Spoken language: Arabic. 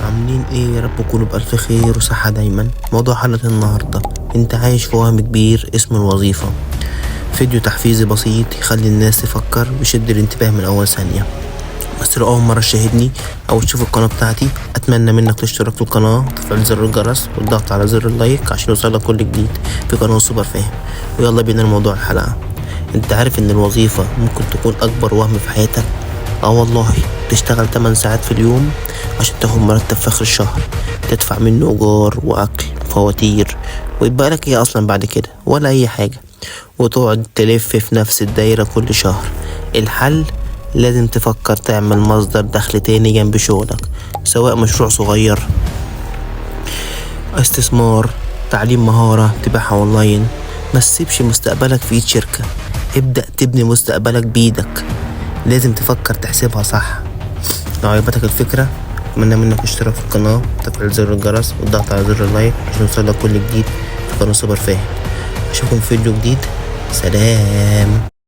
عاملين ايه؟ يا رب تكونوا بألف خير وصحة دايما. موضوع حلقة النهاردة: انت عايش في وهم كبير اسمه الوظيفة. فيديو تحفيزي بسيط يخلي الناس تفكر ويشد الانتباه من اول ثانية. بس لو اول مرة تشاهدني او تشوف القناة بتاعتي، اتمنى منك تشترك في القناة وتفعيل زر الجرس والضغط على زر اللايك عشان يوصلك كل جديد في قناة سوبر فاهم. ويلا بينا لموضوع الحلقة. انت عارف ان الوظيفة ممكن تكون اكبر وهم في حياتك؟ والله تشتغل 8 ساعات في اليوم عشان تاخد مرتب في اخر الشهر، تدفع منه ايجار واكل وفواتير، ويبقى لك ايه اصلا بعد كده؟ ولا اي حاجة، وتقعد تلف في نفس الدايرة كل شهر. الحل: لازم تفكر تعمل مصدر دخل تاني جنب شغلك، سواء مشروع صغير، استثمار، تعليم مهارة تبيعها اونلاين. ما تسيبش مستقبلك في ايد شركة، ابدأ تبني مستقبلك بيدك. لازم تفكر تحسبها صح. لو عجبتك الفكرة، اتمنى منك اشتراك في القناة وتفعيل زر الجرس والضغط على زر اللايك عشان يوصلك كل جديد في قناة سوبر فاهم. اشوفكم في فيديو جديد. سلام.